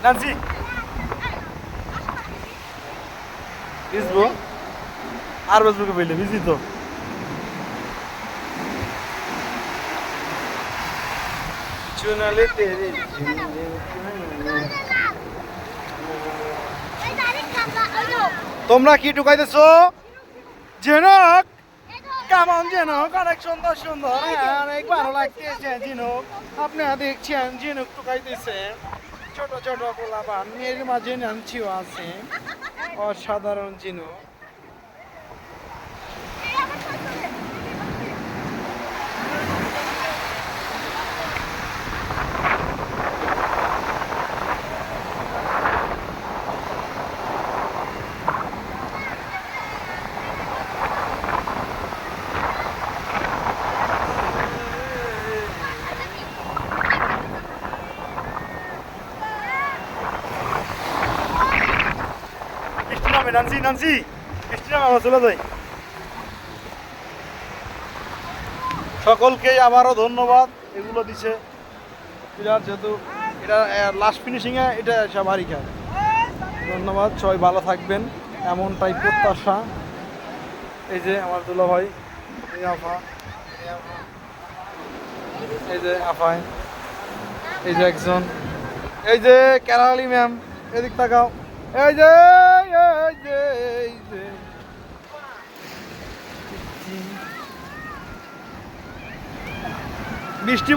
নানসি ভিজবো আর বাজবো বললে ভিজি তো চুনালে তেরে তোমরা কি ঢুকাইতেছো ঝিনুক কেমন ঝিনুক অনেক সুন্দর সুন্দর অনেক ভালো লাগতেছে ঝিনুক আপনারা দেখছেন ঝিনুক ঢুকাইতেছে ছোট ছোট পোলাপান এর মাঝে নানছিও আছে অসাধারণ ঝিনুক নানসি নানসি বৃষ্টি নামে আমরা চলে যাই সকলকেই আবারও ধন্যবাদ এগুলো দিছে বিরাট যেহেতু এটা লাস্ট ফিনিশিংয়ে এটা সব বাড়ি খায় ধন্যবাদ সবাই ভালো থাকবেন এমনটাই প্রত্যাশা এই যে আমার দুলা ভাই এই আফা এই যে আফায় এই যে একজন এই যে কেরালি ম্যাম এদিক তাকাও এই যে বৃষ্টি